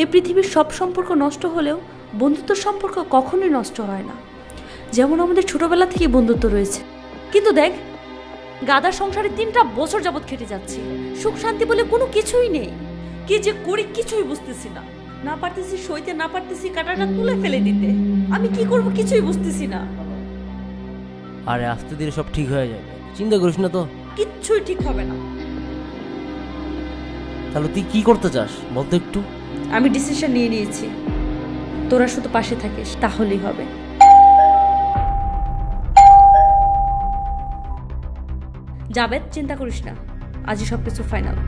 এই পৃথিবীর সব সম্পর্ক নষ্ট হলেও বন্ধুত্বের সম্পর্ক কখনোই নষ্ট হয় না। যেমন আমাদের ছোটবেলা থেকে বন্ধুত্ব রয়েছে। কিন্তু দেখ, গাদার সংসারে 3টা বছর যাবৎ কেটে যাচ্ছে, সুখ শান্তি বলে কোনো কিছুই নেই। কি যে করি কিছুই বুঝতেছি না। না পারতেছি সইতে, না পারতেছি কাঁটাটা তুলে ফেলে দিতে। আমি কি করব কিছুই বুঝতেছি না। আরে আস্তে ধীরে সব ঠিক হয়ে যাবে, চিন্তা করিস না তো। কিচ্ছুই ঠিক হবে না। তাহলে তুই কি করতে চাস বলতো একটু? আমি ডিসিশন নিয়ে নিয়েছি, তোরা শুধু পাশে থাকিস তাহলেই হবে। জাবেদ, চিন্তা করিস না, আজই সবকিছু ফাইনাল।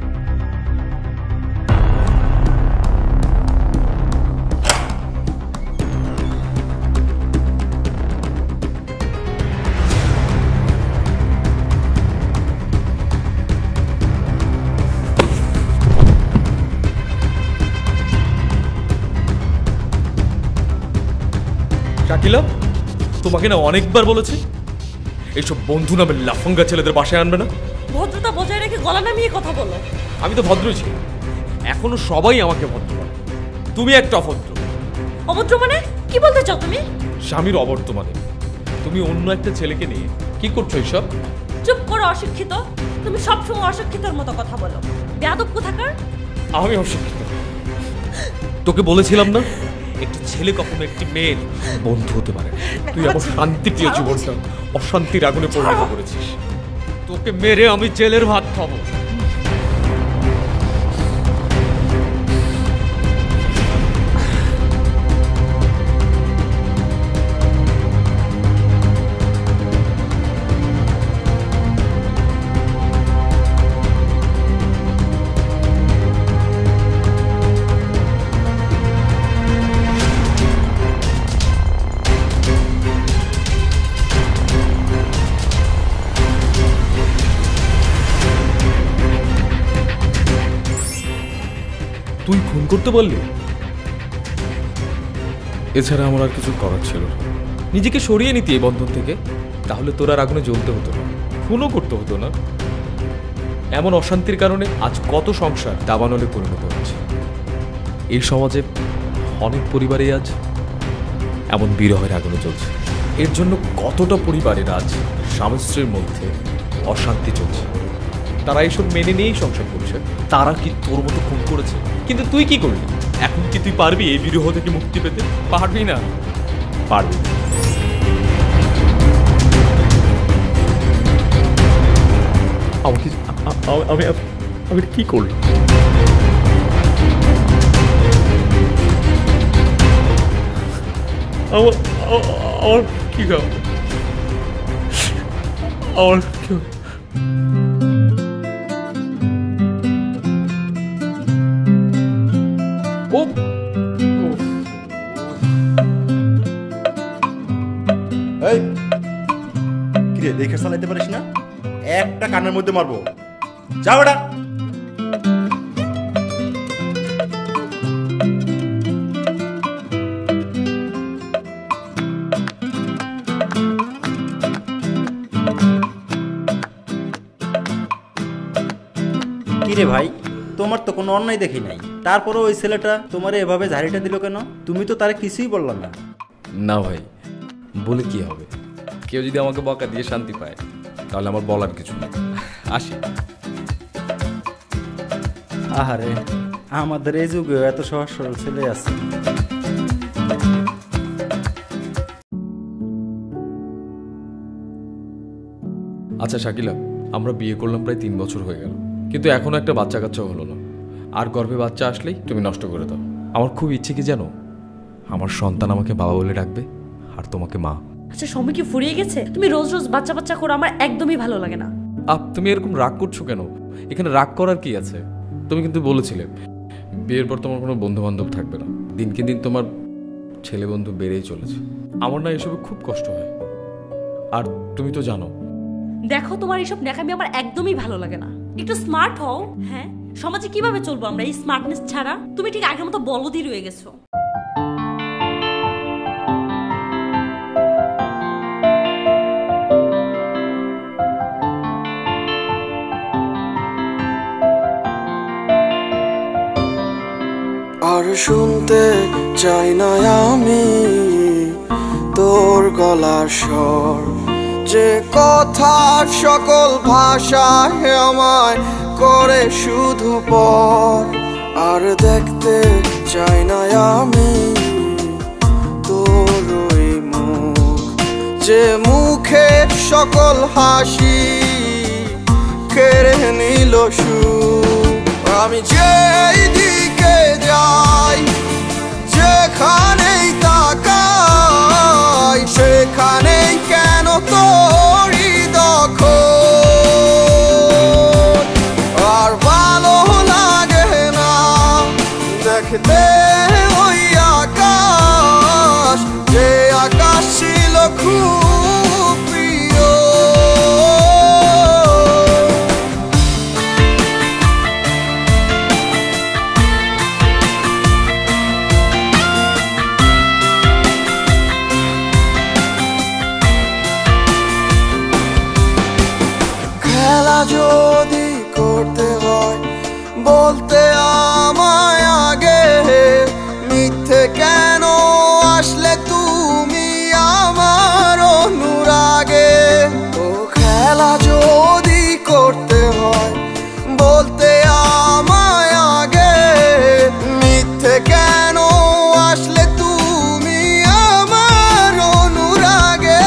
শাকিলা, তোমাকে না অনেকবার বলেছি এইসব বন্ধু নামের লাফঙ্গা ছেলেদের বাসায় আনবে না। ভদ্রতা বজায় রেখে গলা নামিয়ে কথা বলো। আমি তো ভদ্রই ছিল, এখনো সবাই আমাকে ভদ্র বলে। তুমি একটা অভদ্র। অভদ্র মানে কি বলতে চাও তুমি? স্বামীর অবর্তমানে তুমি অন্য একটা ছেলেকে নিয়ে কি করছো এইসব? চুপ করো অশিক্ষিত। তুমি সবসময় অশিক্ষিতর মতো কথা বলো। বেয়াদব কোথাকার। আমি অশিক্ষিত? তোকে বলেছিলাম না একটি ছেলে কখনো একটি মেয়ের বন্ধু হতে পারে। তুই আমার শান্তি প্রিয় জীবনটা অশান্তির আগুনে পরিণত করেছিস। তোকে মেরে আমি জেলের ভাত খাবো। তুই খুন করতে পারলি? এছাড়া আমার আর কিছু করার ছিল না। নিজেকে সরিয়ে নিতি এই বন্ধন থেকে, তাহলে তোর আর আগুনে জ্বলতে হতো না, খুনও করতে হতো না। এমন অশান্তির কারণে আজ কত সংসার দাবানলে পরিণত হচ্ছে। এই সমাজে অনেক পরিবারে আজ এমন বিরহের আগুনে চলছে। এর জন্য কতটা পরিবারের আজ স্বামী স্ত্রীর মধ্যে অশান্তি চলছে। তারা এইসব মেনে নিয়েই সংসার করছে। তারা কি তোর মতো খুন করেছে? কিন্তু তুই কি করলি? এখন কি তুই পারবি এই বিরহ থেকে মুক্তি পেতে? পারবি না, পারবি না। আমাকে আমি আমি কি করলাম? আমার কি খাবো? আমার কি দেখে চালাইতে পারিস না? একটা কানের মধ্যে মারবো। যাও এটা। কিরে ভাই, তোমার তো কোনো অন্যায় দেখি নাই, তারপরে ওই ছেলেটা তোমারে এভাবে ঝাড়িটা দিল কেন? তুমি তো তার কিছুই বললা না। না ভাই, বলে কি হবে? কেউ যদি আমাকে বকা দিয়ে শান্তি পায় তাহলে আমার বলার কিছু নেই। আসি। আহারে, আমাদের এই যুগে এত সহজ সরল ছেলে আছে। আচ্ছা শাকিলা, আমরা বিয়ে করলাম প্রায় 3 বছর হয়ে গেল, কিন্তু এখনো একটা বাচ্চা কাচ্চা হলো না। আর গর্ভে বাচ্চা আসলেই তুমি নষ্ট করে দাও। আমার খুব ইচ্ছে কি জানো, আমার সন্তান আমাকে বাবা বলে ডাকবে আর তোমাকে মা। আচ্ছা, সময় কি ফুরিয়ে গেছে? তুমি রোজ রোজ বাচ্চা বাচ্চা করো, আমার একদমই ভালো লাগে না। তুমি এরকম রাগ করছো কেন? এখানে রাগ করার কি আছে? তুমি কিন্তু বলেছিলে বিয়ের পর তোমার কোনো বন্ধু বান্ধব থাকবে না। দিনকে দিন তোমার ছেলে বন্ধু বেড়েই চলেছে। আমার না এসবে খুব কষ্ট হয়, আর তুমি তো জানো। দেখো, তোমার এইসব ন্যাকামি আমার একদমই ভালো লাগে না। একটু স্মার্ট হও। হ্যাঁ, সমাজে কিভাবে চলবো আমরা এই স্মার্টনেস ছাড়া? তুমি ঠিক আগের মতো বলদই রয়ে গেছো। আর শুনতে চাই না আমি তোর গলার স্বর, যে কথার সকল ভাষায় আমায় করে শুধু পর। আর দেখতে চাই না আমি তোর ওই মুখ, যে মুখের সকল হাসি কেড়ে নিল সুখ। আমি যেই দিকে যাই, যেখানেই তাকাই, সেখানেই কেন তোরই দখল। আর ভালো লাগে না দেখতে ওই আকাশ, যে আকাশ ছিল খুব প্রিয়। খেলা যদি করতে হয় বলতে আমায় আগে, মিথ্যে কেন আসলে তুমি আমার অনুরাগে। ও খেলা যদি করতে হয় বলতে আমায় আগে, মিথ্যে কেন আসলে তুমি আমার অনুরাগে।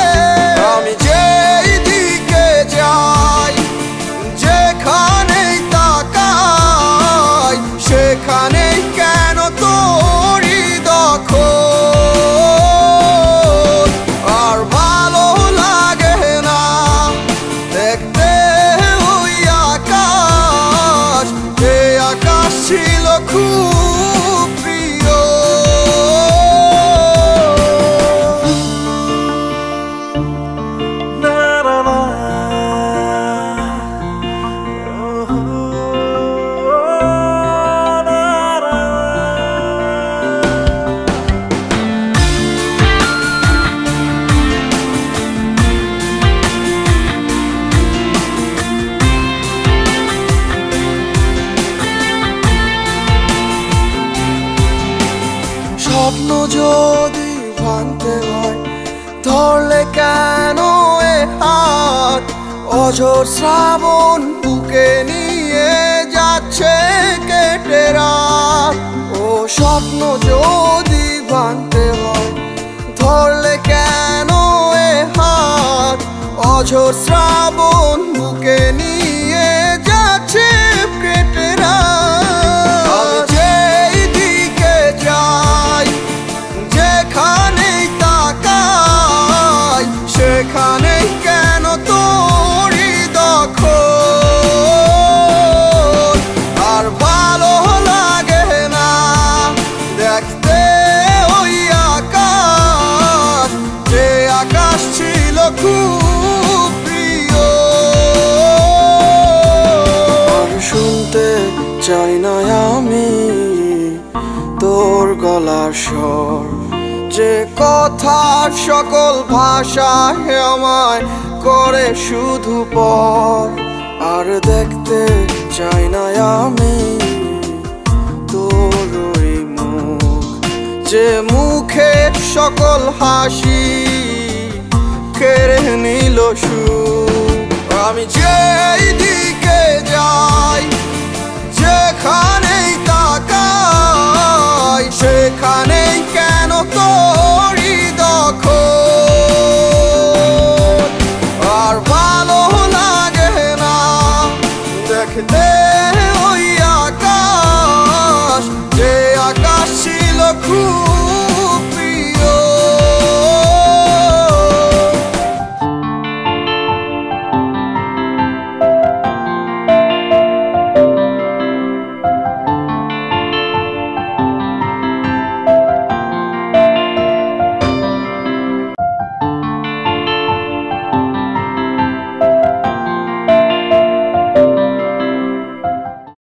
আমি যেই দিকে যাই, যেখানেই তাকাই, সেখানেই কেন তোরই দখল। আর ভালো লাগে না দেখতে ওই আকাশ, যে আকাশ ছিল খুব প্রিয়। না না না, স্বপ্ন যদি ভাঙতে হয় ধরলে কেন এ হাত, অঝোর শ্রাবণ বুকে নিয়ে যাচ্ছে কেটে রাত। ও স্বপ্ন যদি ভাঙতে হয় ধরলে কেন এ হাত, অঝোর শ্রাবণ বুকে নিয়ে যাচ্ছে কেটে রাত। আমি যেই দিকে যাই, যেখানেই তাকাই, সেখানেই কেন তোরই দখল। আর ভালো লাগে না দেখতে ওই আকাশ, যে আকাশ ছিল খুব প্রিয়। আর শুনতে চাই না আমি তোর গলার স্বর, যে কথার সকল ভাষায় আমায় করে শুধু পর। আর দেখতে চাই না আমি তোর ওই মুখ, যে মুখের সকল হাসি কেড়ে নিল সুখ। আমি যেই